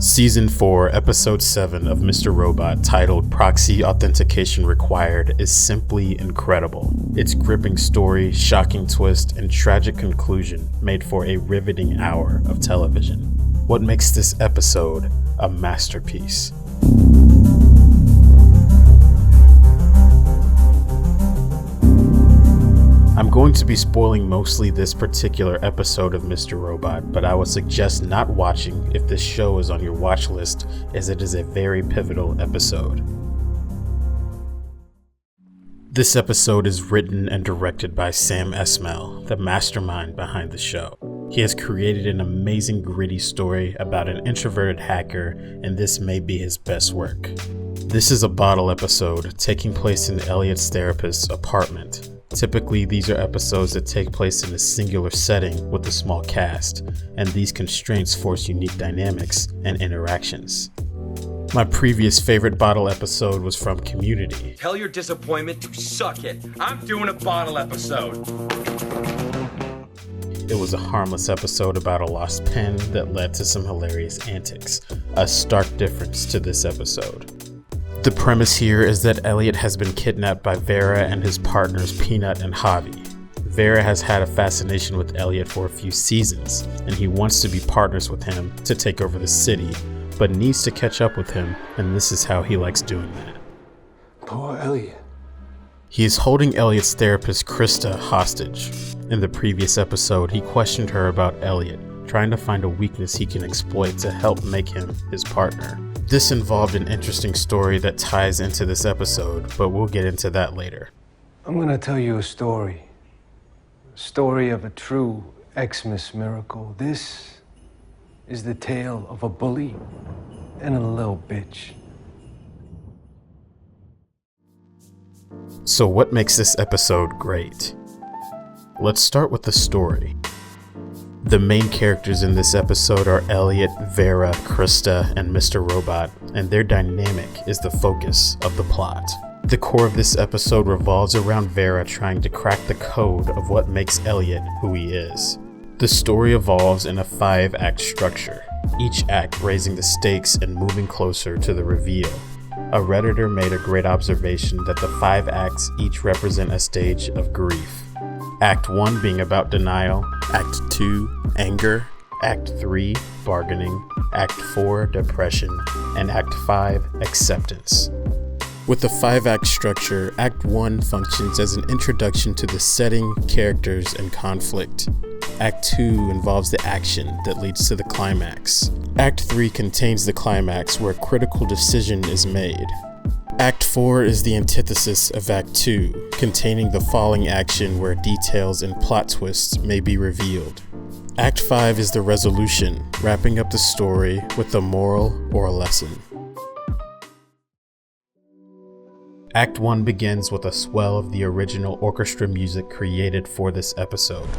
Season 4, Episode 7 of Mr. Robot, titled Proxy Authentication Required, is simply incredible. Its gripping story, shocking twist, and tragic conclusion made for a riveting hour of television. What makes this episode a masterpiece? I'm going to be spoiling mostly this particular episode of Mr. Robot, but I would suggest not watching if this show is on your watch list, as it is a very pivotal episode. This episode is written and directed by Sam Esmail, the mastermind behind the show. He has created an amazing gritty story about an introverted hacker, and this may be his best work. This is a bottle episode taking place in Elliot's therapist's apartment. Typically, these are episodes that take place in a singular setting with a small cast, and these constraints force unique dynamics and interactions. My previous favorite bottle episode was from Community. Tell your disappointment to suck it. I'm doing a bottle episode. It was a harmless episode about a lost pen that led to some hilarious antics, a stark difference to this episode. The premise here is that Elliot has been kidnapped by Vera and his partners Peanut and Javi. Vera has had a fascination with Elliot for a few seasons, and he wants to be partners with him to take over the city, but needs to catch up with him, and this is how he likes doing that. Poor Elliot. He is holding Elliot's therapist Krista hostage. In the previous episode, he questioned her about Elliot, trying to find a weakness he can exploit to help make him his partner. This involved an interesting story that ties into this episode, but we'll get into that later. I'm gonna tell you a story. A story of a true Xmas miracle. This is the tale of a bully and a little bitch. So what makes this episode great? Let's start with the story. The main characters in this episode are Elliot, Vera, Krista, and Mr. Robot, and their dynamic is the focus of the plot. The core of this episode revolves around Vera trying to crack the code of what makes Elliot who he is. The story evolves in a 5-act structure, each act raising the stakes and moving closer to the reveal. A Redditor made a great observation that the 5 acts each represent a stage of grief. Act 1 being about denial, Act 2, anger, Act 3, bargaining, Act 4, depression, and Act 5, acceptance. With the 5-act structure, Act 1 functions as an introduction to the setting, characters, and conflict. Act 2 involves the action that leads to the climax. Act 3 contains the climax where a critical decision is made. Act 4 is the antithesis of Act 2, containing the falling action where details and plot twists may be revealed. Act 5 is the resolution, wrapping up the story with a moral or a lesson. Act 1 begins with a swell of the original orchestra music created for this episode.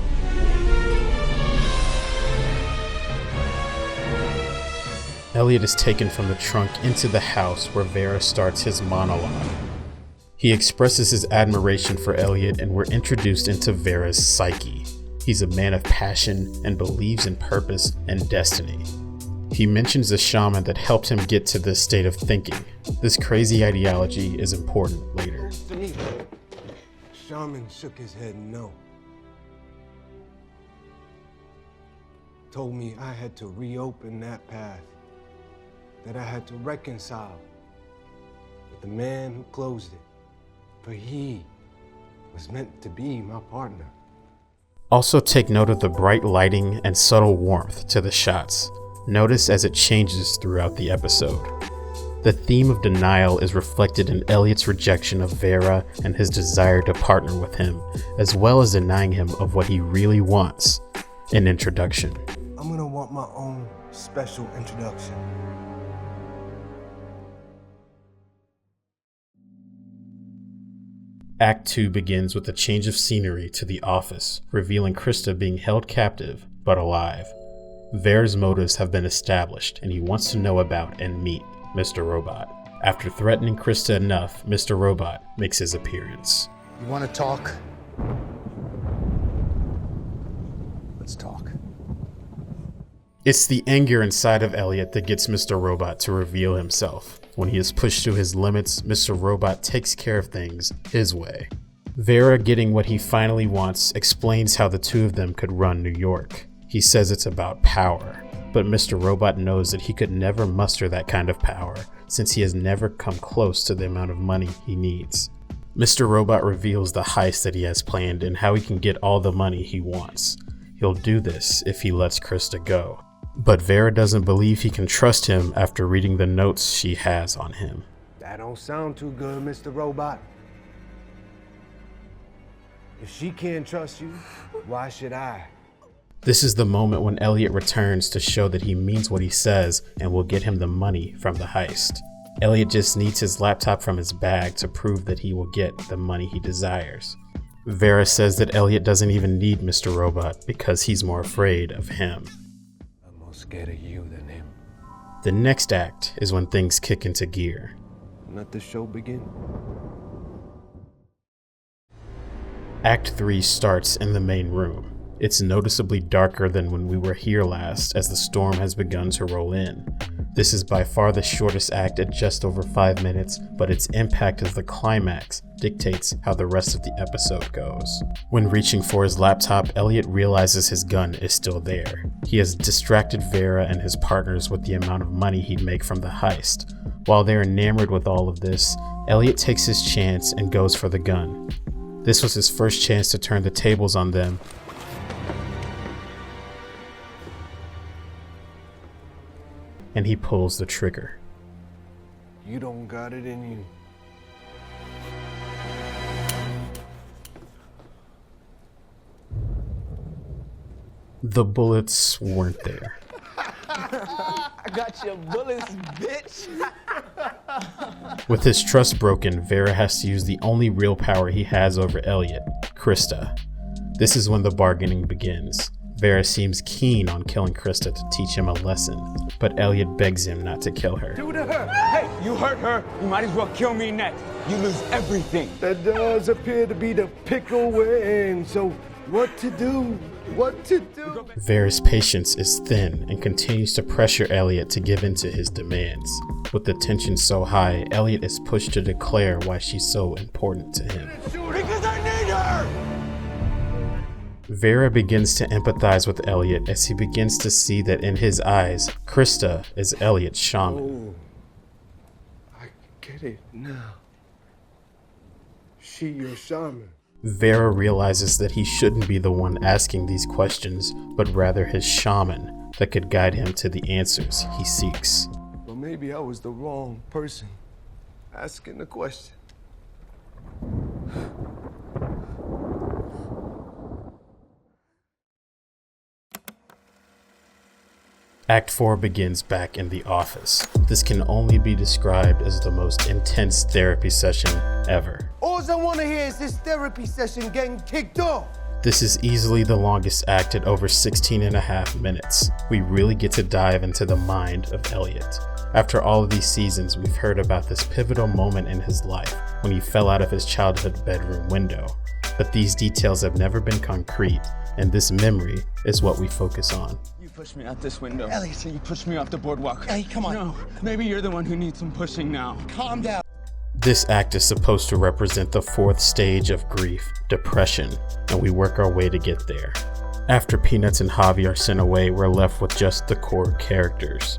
Elliot is taken from the trunk into the house where Vera starts his monologue. He expresses his admiration for Elliot, and we're introduced into Vera's psyche. He's a man of passion and believes in purpose and destiny. He mentions the shaman that helped him get to this state of thinking. This crazy ideology is important later. Shaman shook his head no. Told me I had to reopen that path. That I had to reconcile with the man who closed it, for he was meant to be my partner. Also take note of the bright lighting and subtle warmth to the shots. Notice as it changes throughout the episode. The theme of denial is reflected in Elliot's rejection of Vera and his desire to partner with him, as well as denying him of what he really wants, an introduction. I'm gonna want my own special introduction. Act 2 begins with a change of scenery to the office, revealing Krista being held captive, but alive. Vera's motives have been established, and he wants to know about and meet Mr. Robot. After threatening Krista enough, Mr. Robot makes his appearance. You want to talk? Let's talk. It's the anger inside of Elliot that gets Mr. Robot to reveal himself. When he is pushed to his limits, Mr. Robot takes care of things his way. Vera, getting what he finally wants, explains how the two of them could run New York. He says it's about power, but Mr. Robot knows that he could never muster that kind of power since he has never come close to the amount of money he needs. Mr. Robot reveals the heist that he has planned and how he can get all the money he wants. He'll do this if he lets Krista go. But Vera doesn't believe he can trust him after reading the notes she has on him. That don't sound too good, Mr. Robot. If she can't trust you, why should I? This is the moment when Elliot returns to show that he means what he says and will get him the money from the heist. Elliot just needs his laptop from his bag to prove that he will get the money he desires. Vera says that Elliot doesn't even need Mr. Robot because he's more afraid of him. I'm more scared of you than him. The next act is when things kick into gear. Let the show begin. Act 3 starts in the main room. It's noticeably darker than when we were here last as the storm has begun to roll in. This is by far the shortest act at just over 5 minutes, but its impact as the climax dictates how the rest of the episode goes. When reaching for his laptop, Elliot realizes his gun is still there. He has distracted Vera and his partners with the amount of money he'd make from the heist. While they're enamored with all of this, Elliot takes his chance and goes for the gun. This was his first chance to turn the tables on them, and he pulls the trigger. You don't got it in you. The bullets weren't there. I got your bullets, bitch. With his trust broken, Vera has to use the only real power he has over Elliot, Krista. This is when the bargaining begins. Vera seems keen on killing Krista to teach him a lesson, but Elliot begs him not to kill her. Do to her. Hey, you hurt her. You might as well kill me next. You lose everything. That does appear to be the pickle we're in, so what to do? What to do? Vera's patience is thin and continues to pressure Elliot to give in to his demands. With the tension so high, Elliot is pushed to declare why she's so important to him. Because I need her! Vera begins to empathize with Elliot as he begins to see that in his eyes, Krista is Elliot's shaman. Oh, I get it now. She your shaman. Vera realizes that he shouldn't be the one asking these questions, but rather his shaman that could guide him to the answers he seeks. But maybe I was the wrong person asking the question. Act 4 begins back in the office. This can only be described as the most intense therapy session ever. All I want to hear is this therapy session getting kicked off. This is easily the longest act at over 16.5 minutes. We really get to dive into the mind of Elliot. After all of these seasons, we've heard about this pivotal moment in his life when he fell out of his childhood bedroom window. But these details have never been concrete, and this memory is what we focus on. You pushed me out this window. Elliot. You pushed me off the boardwalk. Hey, come on. No, maybe you're the one who needs some pushing now. Calm down. This act is supposed to represent the fourth stage of grief, depression, and we work our way to get there. After Peanuts and Javi are sent away, we're left with just the core characters.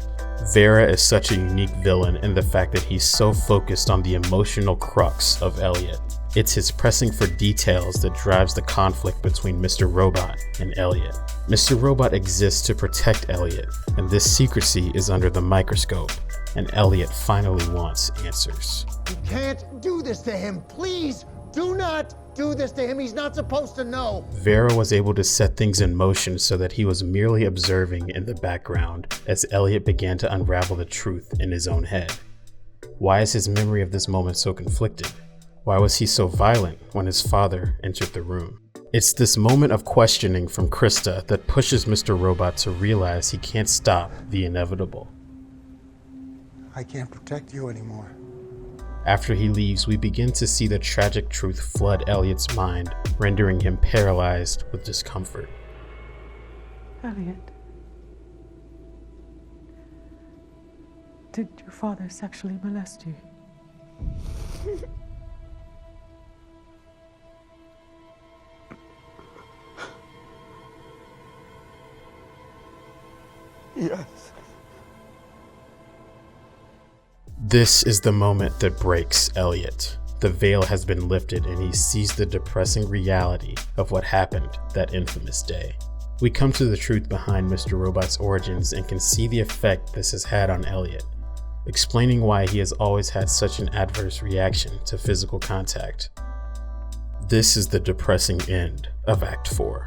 Vera is such a unique villain in the fact that he's so focused on the emotional crux of Elliot. It's his pressing for details that drives the conflict between Mr. Robot and Elliot. Mr. Robot exists to protect Elliot, and this secrecy is under the microscope, and Elliot finally wants answers. You can't do this to him. Please do not do this to him. He's not supposed to know. Vera was able to set things in motion so that he was merely observing in the background as Elliot began to unravel the truth in his own head. Why is his memory of this moment so conflicted? Why was he so violent when his father entered the room? It's this moment of questioning from Krista that pushes Mr. Robot to realize he can't stop the inevitable. I can't protect you anymore. After he leaves, we begin to see the tragic truth flood Elliot's mind, rendering him paralyzed with discomfort. Elliot, Did your father sexually molest you? Yes. This is the moment that breaks Elliot. The veil has been lifted and he sees the depressing reality of what happened that infamous day. We come to the truth behind Mr. Robot's origins and can see the effect this has had on Elliot, explaining why he has always had such an adverse reaction to physical contact. This is the depressing end of Act 4.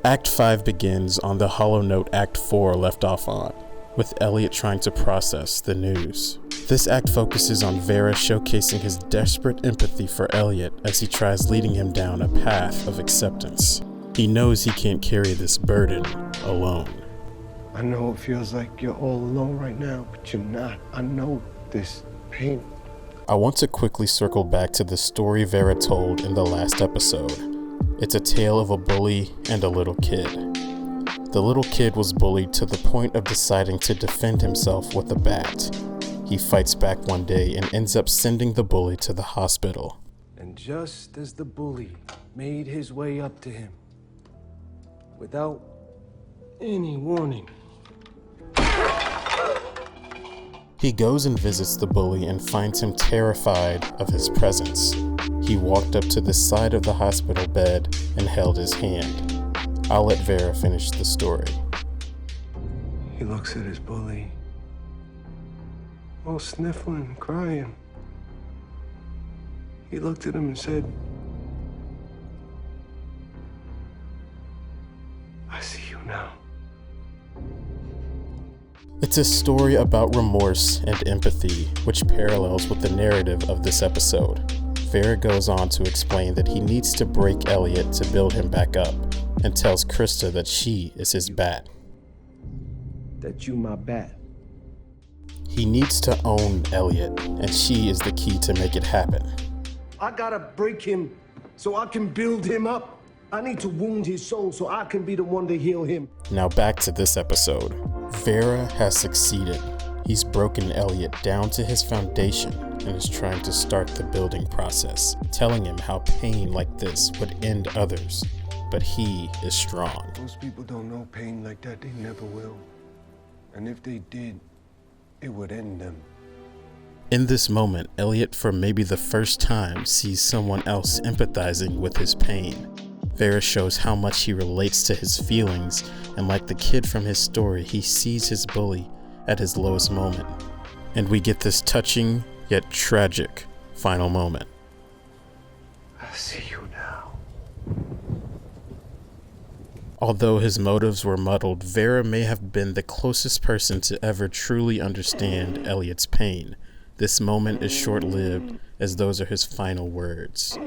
Act 5 begins on the hollow note Act 4 left off on, with Elliot trying to process the news. This act focuses on Vera showcasing his desperate empathy for Elliot as he tries leading him down a path of acceptance. He knows he can't carry this burden alone. I know it feels like you're all alone right now, but you're not. I know this pain. I want to quickly circle back to the story Vera told in the last episode. It's a tale of a bully and a little kid. The little kid was bullied to the point of deciding to defend himself with a bat. He fights back one day and ends up sending the bully to the hospital. And just as the bully made his way up to him, without any warning, he goes and visits the bully and finds him terrified of his presence. He walked up to the side of the hospital bed and held his hand. I'll let Vera finish the story. he looks at his bully, all sniffling, crying. He looked at him and said, "I see you now." It's a story about remorse and empathy, which parallels with the narrative of this episode. Vera goes on to explain that he needs to break Elliot to build him back up, and tells Krista that she is his bat. That you my bat. He needs to own Elliot, and she is the key to make it happen. I gotta break him so I can build him up. I need to wound his soul so I can be the one to heal him. Now back to this episode. Vera has succeeded. He's broken Elliot down to his foundation and is trying to start the building process, telling him how pain like this would end others, but he is strong. Most people don't know pain like that, they never will. And if they did, it would end them. In this moment, Elliot, for maybe the first time, sees someone else empathizing with his pain. Vera shows how much he relates to his feelings, and like the kid from his story, he sees his bully at his lowest moment. And we get this touching, yet tragic, final moment. I see you now. Although his motives were muddled, Vera may have been the closest person to ever truly understand Elliot's pain. This moment is short-lived, as those are his final words.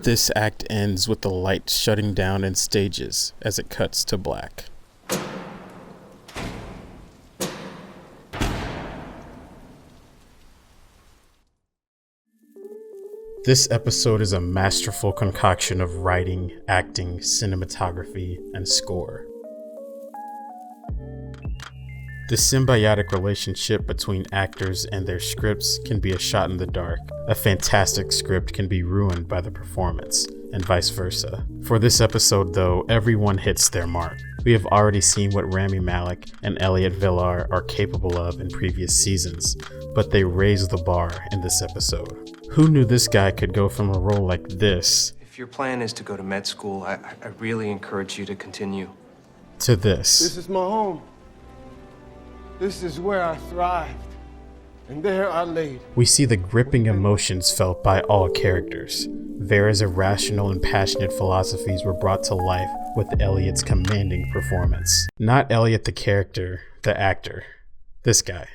This act ends with the light shutting down in stages as it cuts to black. This episode is a masterful concoction of writing, acting, cinematography, and score. The symbiotic relationship between actors and their scripts can be a shot in the dark. A fantastic script can be ruined by the performance, and vice versa. For this episode though, everyone hits their mark. We have already seen what Rami Malek and Elliot Villar are capable of in previous seasons, but they raised the bar in this episode. Who knew this guy could go from a role like this If your plan is to go to med school, I really encourage you to continue. to this? This is my home. This is where I thrived. And there I laid. We see the gripping emotions felt by all characters. Vera's irrational and passionate philosophies were brought to life with Elliot's commanding performance. Not Elliot the character, the actor. This guy.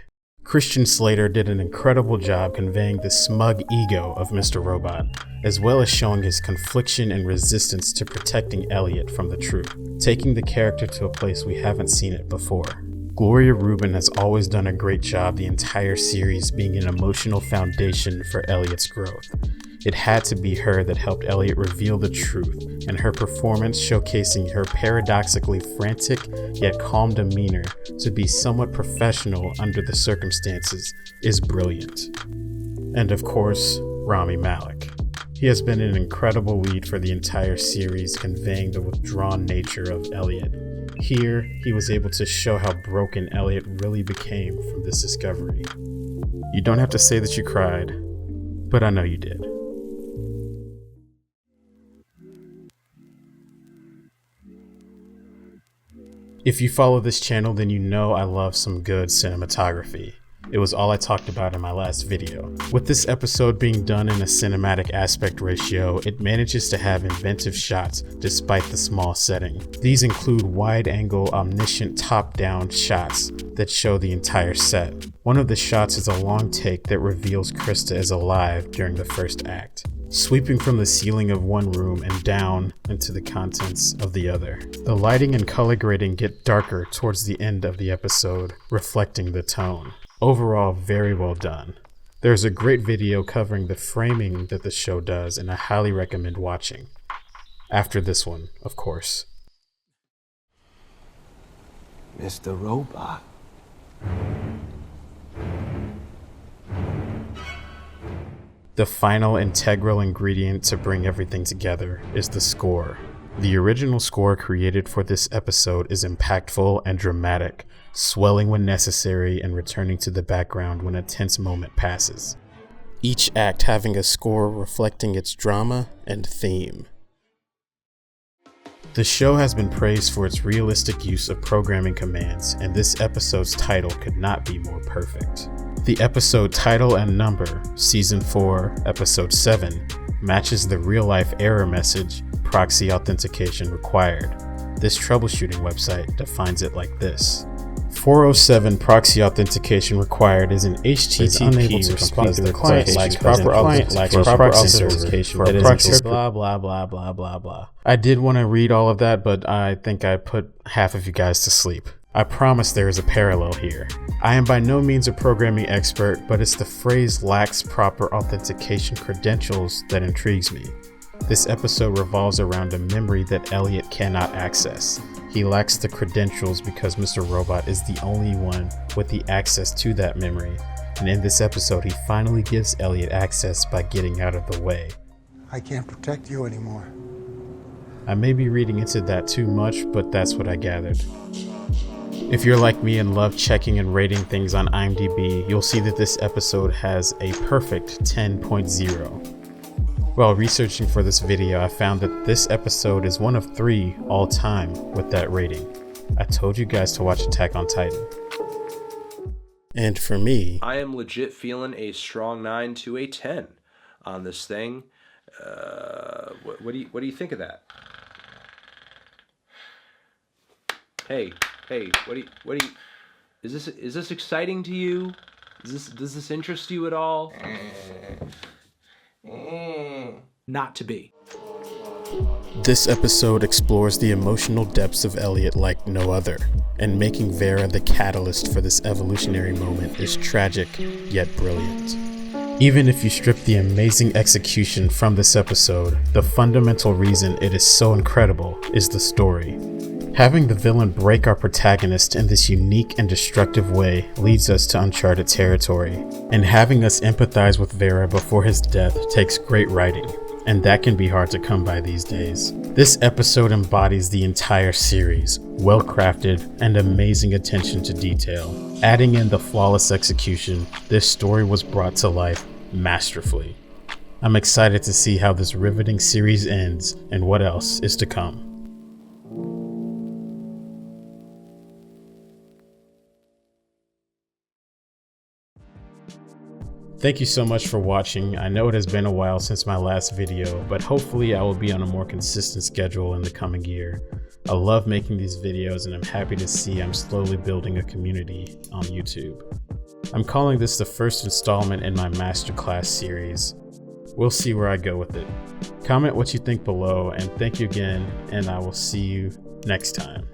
Christian Slater did an incredible job conveying the smug ego of Mr. Robot, as well as showing his confliction and resistance to protecting Elliot from the truth, taking the character to a place we haven't seen it before. Gloria Rubin has always done a great job the entire series being an emotional foundation for Elliot's growth. It had to be her that helped Elliot reveal the truth, and her performance showcasing her paradoxically frantic yet calm demeanor to be somewhat professional under the circumstances is brilliant. And of course, Rami Malek. He has been an incredible lead for the entire series, conveying the withdrawn nature of Elliot. Here, he was able to show how broken Elliot really became from this discovery. You don't have to say that you cried, but I know you did. If you follow this channel, then you know I love some good cinematography. It was all I talked about in my last video. With this episode being done in a cinematic aspect ratio, it manages to have inventive shots despite the small setting. These include wide-angle, omniscient top-down shots that show the entire set. One of the shots is a long take that reveals Krista is alive during the first act, sweeping from the ceiling of one room and down into the contents of the other. The lighting and color grading get darker towards the end of the episode, reflecting the tone. Overall, very well done. There's a great video covering the framing that the show does, and I highly recommend watching. After this one, of course. Mr. Robot. The final integral ingredient to bring everything together is the score. The original score created for this episode is impactful and dramatic, swelling when necessary and returning to the background when a tense moment passes. Each act having a score reflecting its drama and theme. The show has been praised for its realistic use of programming commands, and this episode's title could not be more perfect. The episode title and number, Season 4, Episode 7, matches the real-life error message, proxy authentication required. This troubleshooting website defines it like this. 407 proxy authentication required is an HTTP response that the client lacks proper authentication for a proxy blah blah blah blah blah blah. I did want to read all of that, but I think I put half of you guys to sleep. I promise there is a parallel here. I am by no means a programming expert, but it's the phrase lacks proper authentication credentials that intrigues me. This episode revolves around a memory that Elliot cannot access. He lacks the credentials because Mr. Robot is the only one with the access to that memory, and in this episode he finally gives Elliot access by getting out of the way. I can't protect you anymore. I may be reading into that too much, but that's what I gathered. If you're like me and love checking and rating things on IMDb, you'll see that this episode has a perfect 10.0. While researching for this video, I found that this episode is one of 3 all time with that rating. I told you guys to watch Attack on Titan. And for me, I am legit feeling a strong 9 to a 10 on this thing. What do you think of that? Hey, what do you is this exciting to you? Does this interest you at all? Not to be. This episode explores the emotional depths of Elliot like no other, and making Vera the catalyst for this evolutionary moment is tragic yet brilliant. Even if you strip the amazing execution from this episode, the fundamental reason it is so incredible is the story. Having the villain break our protagonist in this unique and destructive way leads us to uncharted territory, and having us empathize with Vera before his death takes great writing, and that can be hard to come by these days. This episode embodies the entire series, well crafted and amazing attention to detail. Adding in the flawless execution, this story was brought to life masterfully. I'm excited to see how this riveting series ends and what else is to come. Thank you so much for watching. I know it has been a while since my last video, but hopefully I will be on a more consistent schedule in the coming year. I love making these videos and I'm happy to see I'm slowly building a community on YouTube. I'm calling this the first installment in my masterclass series. We'll see where I go with it. Comment what you think below, and thank you again, and I will see you next time.